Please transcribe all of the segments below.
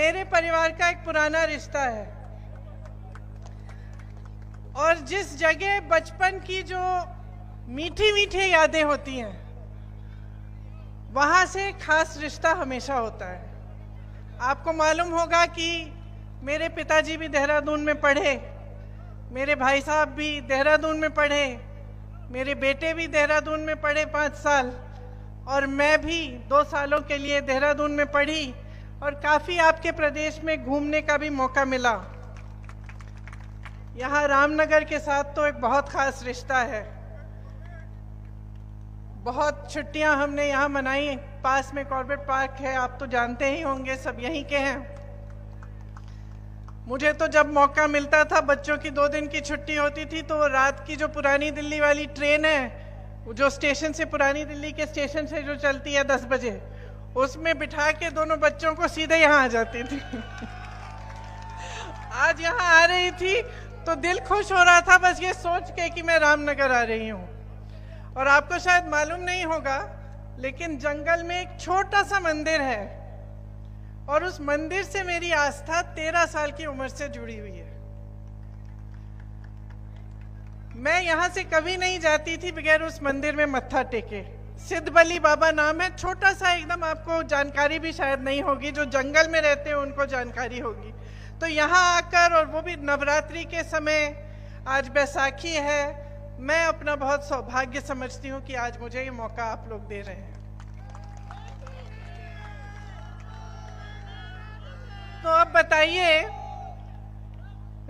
मेरे परिवार का एक पुराना रिश्ता है और जिस जगह बचपन की जो मीठी मीठी यादें होती हैं वहाँ से खास रिश्ता हमेशा होता है। आपको मालूम होगा कि मेरे पिताजी भी देहरादून में पढ़े, मेरे भाई साहब भी देहरादून में पढ़े, मेरे बेटे भी देहरादून में पढ़े 5 साल, और मैं भी 2 सालों के लिए देहरादून में पढ़ी और काफ़ी आपके प्रदेश में घूमने का भी मौका मिला। यहाँ रामनगर के साथ तो एक बहुत खास रिश्ता है। बहुत छुट्टियां हमने यहाँ मनाई। पास में कॉर्बेट पार्क है, आप तो जानते ही होंगे, सब यहीं के हैं। मुझे तो जब मौका मिलता था, बच्चों की 2 दिन की छुट्टी होती थी, तो रात की जो पुरानी दिल्ली वाली ट्रेन है, जो स्टेशन से, पुरानी दिल्ली के स्टेशन से जो चलती है 10 बजे, उसमें बिठा के दोनों बच्चों को सीधे यहाँ आ जाती थी। आज यहाँ आ रही थी तो दिल खुश हो रहा था बस ये सोच के कि मैं रामनगर आ रही हूँ। और आपको शायद मालूम नहीं होगा, लेकिन जंगल में एक छोटा सा मंदिर है और उस मंदिर से मेरी आस्था 13 साल की उम्र से जुड़ी हुई है। मैं यहाँ से कभी नहीं जाती थी बगैर उस मंदिर में मत्था टेके। सिद्ध बली बाबा नाम है, छोटा सा एकदम, आपको जानकारी भी शायद नहीं होगी, जो जंगल में रहते हैं उनको जानकारी होगी। तो यहाँ आकर, और वो भी नवरात्रि के समय, आज बैसाखी है, मैं अपना बहुत सौभाग्य समझती हूँ कि आज मुझे ये मौका आप लोग दे रहे हैं। तो अब बताइए,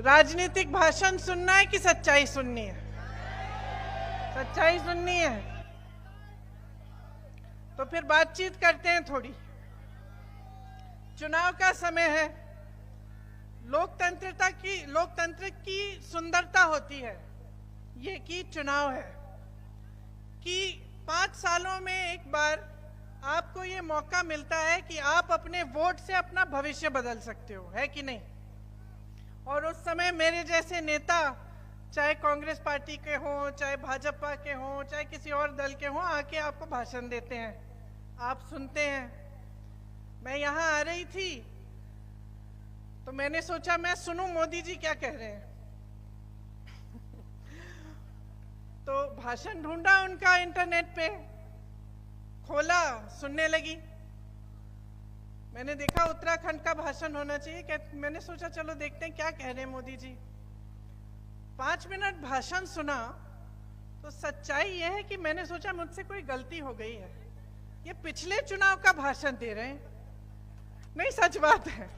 राजनीतिक भाषण सुनना है कि सच्चाई सुननी है? सच्चाई सुननी है तो फिर बातचीत करते हैं थोड़ी। चुनाव का समय है। लोकतंत्र की सुंदरता होती है ये कि चुनाव है, कि 5 सालों में एक बार आपको ये मौका मिलता है कि आप अपने वोट से अपना भविष्य बदल सकते हो, है कि नहीं? और उस समय मेरे जैसे नेता, चाहे कांग्रेस पार्टी के हों, चाहे भाजपा के हों, चाहे किसी और दल के हों, आके आपको भाषण देते हैं, आप सुनते हैं। मैं यहाँ आ रही थी तो मैंने सोचा मैं सुनूं मोदी जी क्या कह रहे हैं। तो भाषण ढूंढा उनका, इंटरनेट पे खोला, सुनने लगी। मैंने देखा उत्तराखंड का भाषण होना चाहिए, मैंने सोचा चलो देखते हैं क्या कह रहे हैं मोदी जी। 5 मिनट भाषण सुना तो सच्चाई यह है कि मैंने सोचा मुझसे कोई गलती हो गई है, ये पिछले चुनाव का भाषण दे रहे हैं। नहीं, सच बात है।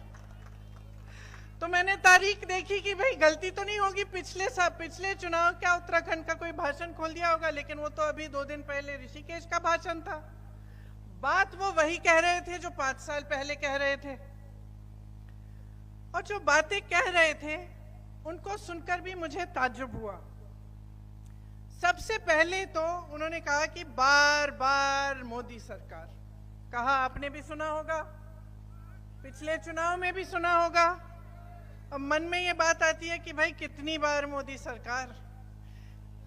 तो मैंने तारीख देखी कि भाई गलती तो नहीं होगी, पिछले चुनाव का उत्तराखंड का कोई भाषण खोल दिया होगा, लेकिन वो तो अभी 2 दिन पहले ऋषिकेश का भाषण था। बात वो वही कह रहे थे जो 5 साल पहले कह रहे थे, और जो बातें कह रहे थे उनको सुनकर भी मुझे ताज्जुब हुआ। सबसे पहले तो उन्होंने कहा कि बार बार मोदी सरकार, कहा आपने भी सुना होगा, पिछले चुनाव में भी सुना होगा। अब मन में ये बात आती है कि भाई कितनी बार मोदी सरकार,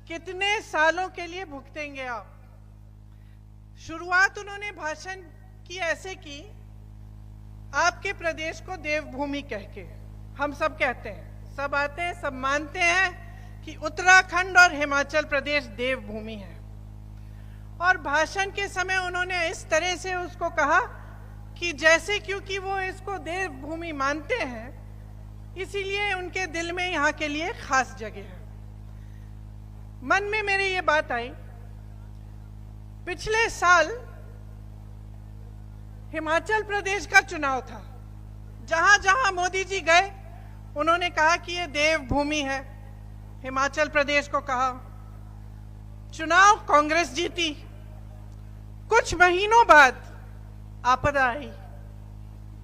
कितने सालों के लिए भुगतेंगे आप? शुरुआत उन्होंने भाषण की ऐसे की, आपके प्रदेश को देवभूमि कह के। हम सब कहते हैं, सब आते हैं, सब मानते हैं कि उत्तराखंड और हिमाचल प्रदेश देवभूमि है। और भाषण के समय उन्होंने इस तरह से उसको कहा कि जैसे, क्योंकि वो इसको देवभूमि मानते हैं, इसीलिए उनके दिल में यहाँ के लिए खास जगह है। मन में मेरे ये बात आई, पिछले साल हिमाचल प्रदेश का चुनाव था, जहां जहां मोदी जी गए उन्होंने कहा कि ये देवभूमि है, हिमाचल प्रदेश को कहा। चुनाव कांग्रेस जीती। कुछ महीनों बाद आपदा आई,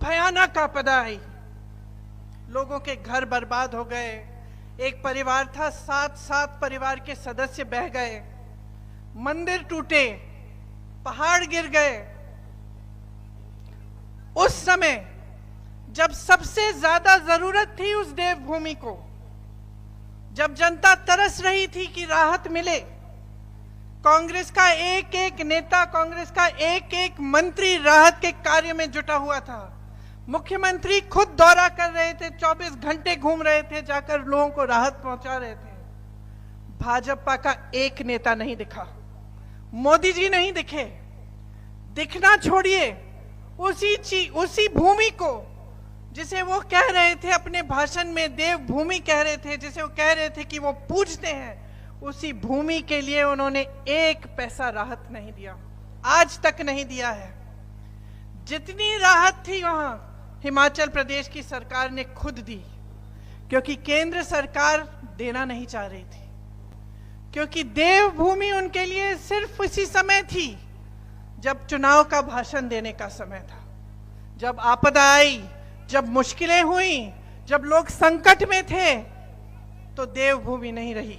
भयानक आपदा आई, लोगों के घर बर्बाद हो गए। एक परिवार था, 7 परिवार के सदस्य बह गए, मंदिर टूटे, पहाड़ गिर गए। उस समय जब सबसे ज्यादा जरूरत थी उस देवभूमि को, जब जनता तरस रही थी कि राहत मिले, कांग्रेस का एक एक नेता, कांग्रेस का एक एक मंत्री राहत के कार्य में जुटा हुआ था। मुख्यमंत्री खुद दौरा कर रहे थे, 24 घंटे घूम रहे थे, जाकर लोगों को राहत पहुंचा रहे थे। भाजपा का एक नेता नहीं दिखा, मोदी जी नहीं दिखे। दिखना छोड़िए, उसी भूमि को जिसे वो कह रहे थे अपने भाषण में देवभूमि कह रहे थे, जिसे वो कह रहे थे कि वो पूजते हैं, उसी भूमि के लिए उन्होंने एक पैसा राहत नहीं दिया, आज तक नहीं दिया है। जितनी राहत थी वहां हिमाचल प्रदेश की सरकार ने खुद दी, क्योंकि केंद्र सरकार देना नहीं चाह रही थी, क्योंकि देवभूमि उनके लिए सिर्फ उसी समय थी जब चुनाव का भाषण देने का समय था। जब आपदा आई, जब मुश्किलें हुई, जब लोग संकट में थे, तो देवभूमि नहीं रही।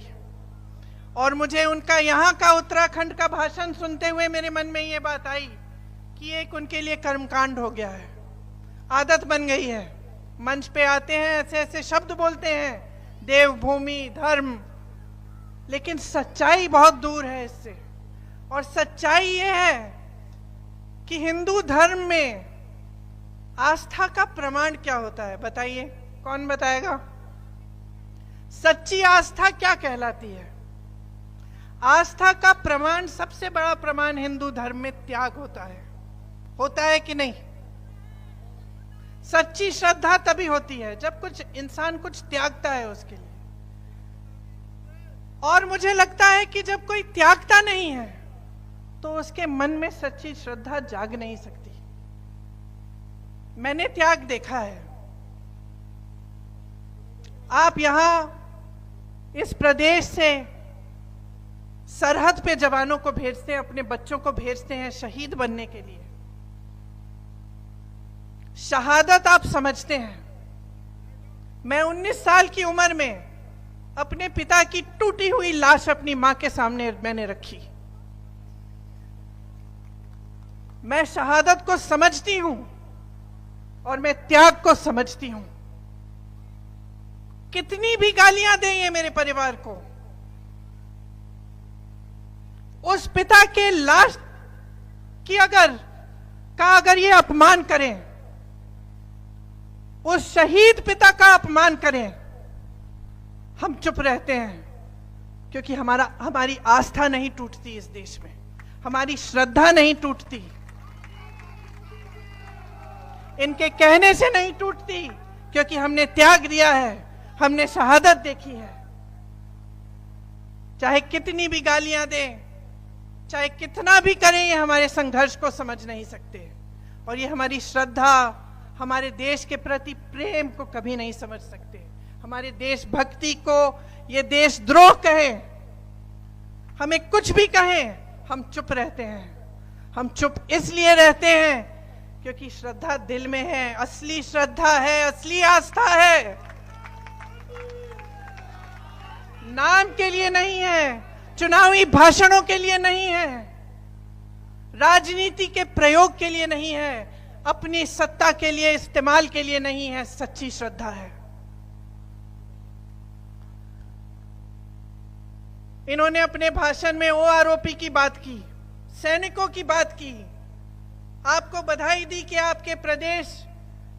और मुझे उनका यहाँ का उत्तराखंड का भाषण सुनते हुए मेरे मन में ये बात आई कि एक उनके लिए कर्मकांड हो गया है, आदत बन गई है। मंच पे आते हैं, ऐसे ऐसे शब्द बोलते हैं, देवभूमि, धर्म, लेकिन सच्चाई बहुत दूर है इससे। और सच्चाई ये है कि हिंदू धर्म में आस्था का प्रमाण क्या होता है, बताइए, कौन बताएगा? सच्ची आस्था क्या कहलाती है? आस्था का प्रमाण, सबसे बड़ा प्रमाण हिंदू धर्म में त्याग होता है कि नहीं? सच्ची श्रद्धा तभी होती है जब कुछ इंसान कुछ त्यागता है उसके लिए। और मुझे लगता है कि जब कोई त्यागता नहीं है तो उसके मन में सच्ची श्रद्धा जाग नहीं सकती। मैंने त्याग देखा है। आप यहां इस प्रदेश से सरहद पे जवानों को भेजते हैं, अपने बच्चों को भेजते हैं शहीद बनने के लिए। शहादत आप समझते हैं। मैं 19 साल की उम्र में अपने पिता की टूटी हुई लाश अपनी मां के सामने मैंने रखी। मैं शहादत को समझती हूं और मैं त्याग को समझती हूं। कितनी भी गालियां दें ये मेरे परिवार को, उस पिता के लाश की अगर ये अपमान करें, उस शहीद पिता का अपमान करें, हम चुप रहते हैं, क्योंकि हमारी आस्था नहीं टूटती इस देश में, हमारी श्रद्धा नहीं टूटती, इनके कहने से नहीं टूटती, क्योंकि हमने त्याग दिया है, हमने शहादत देखी है। चाहे कितनी भी गालियां दें, चाहे कितना भी करें, ये हमारे संघर्ष को समझ नहीं सकते। और ये हमारी श्रद्धा, हमारे देश के प्रति प्रेम को कभी नहीं समझ सकते। हमारे देशभक्ति को ये देशद्रोह कहे, हमें कुछ भी कहें, हम चुप रहते हैं। हम चुप इसलिए रहते हैं क्योंकि श्रद्धा दिल में है, असली श्रद्धा है, असली आस्था है, नाम के लिए नहीं है, चुनावी भाषणों के लिए नहीं है, राजनीति के प्रयोग के लिए नहीं है, अपनी सत्ता के लिए इस्तेमाल के लिए नहीं है, सच्ची श्रद्धा है। इन्होंने अपने भाषण में ओआरओपी की बात की, सैनिकों की बात की, आपको बधाई दी कि आपके प्रदेश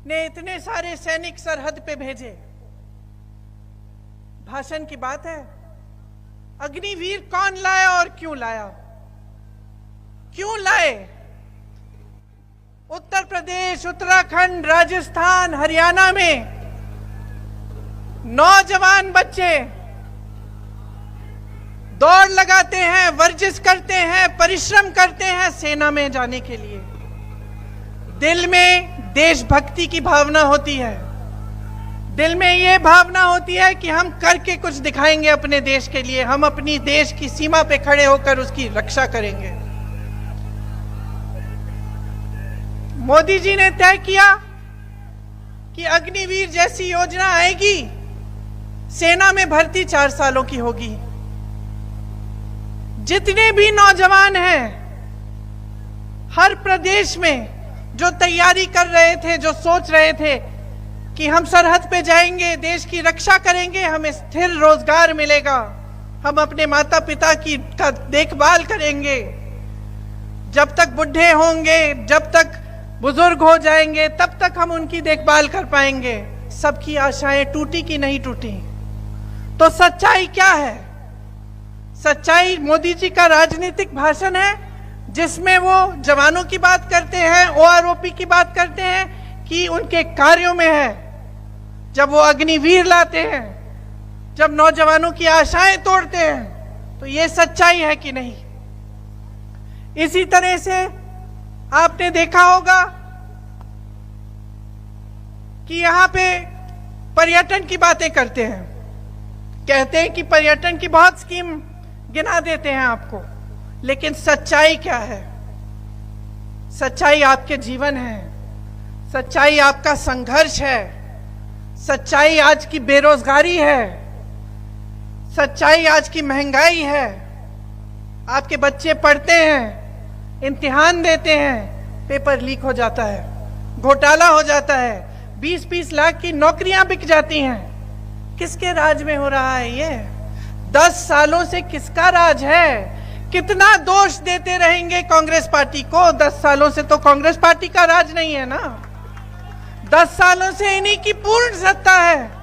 ने इतने सारे सैनिक सरहद पे भेजे। भाषण की बात है। अग्निवीर कौन लाया और क्यों लाया? क्यों लाए? उत्तर प्रदेश, उत्तराखंड, राजस्थान, हरियाणा में नौजवान बच्चे दौड़ लगाते हैं, वर्जिश करते हैं, परिश्रम करते हैं सेना में जाने के लिए। दिल में देशभक्ति की भावना होती है, दिल में ये भावना होती है कि हम करके कुछ दिखाएंगे अपने देश के लिए, हम अपनी देश की सीमा पे खड़े होकर उसकी रक्षा करेंगे। मोदी जी ने तय किया कि अग्निवीर जैसी योजना आएगी, सेना में भर्ती 4 सालों की होगी। जितने भी नौजवान हैं हर प्रदेश में जो तैयारी कर रहे थे, जो सोच रहे थे कि हम सरहद पे जाएंगे, देश की रक्षा करेंगे, हमें स्थिर रोजगार मिलेगा, हम अपने माता पिता का देखभाल करेंगे, जब तक बुढ़े होंगे, जब तक बुजुर्ग हो जाएंगे तब तक हम उनकी देखभाल कर पाएंगे। सबकी आशाएं टूटी कि नहीं टूटी। तो सच्चाई क्या है? सच्चाई मोदी जी का राजनीतिक भाषण है जिसमें वो जवानों की बात करते हैं, ओआरओपी की बात करते हैं कि उनके कार्यों में है। जब वो अग्निवीर लाते हैं, जब नौजवानों की आशाएं तोड़ते हैं, तो ये सच्चाई है कि नहीं? इसी तरह से आपने देखा होगा कि यहां पे पर्यटन की बातें करते हैं, कहते हैं कि पर्यटन की बहुत स्कीम गिना देते हैं आपको, लेकिन सच्चाई क्या है? सच्चाई आपके जीवन है, सच्चाई आपका संघर्ष है, सच्चाई आज की बेरोजगारी है, सच्चाई आज की महंगाई है। आपके बच्चे पढ़ते हैं, इम्तिहान देते हैं, पेपर लीक हो जाता है, घोटाला हो जाता है, 20-20 लाख की नौकरियां बिक जाती हैं। किसके राज में हो रहा है ये? 10 सालों से किसका राज है? कितना दोष देते रहेंगे कांग्रेस पार्टी को? 10 सालों से तो कांग्रेस पार्टी का राज नहीं है ना। 10 सालों से इन्हीं की पूर्ण सत्ता है।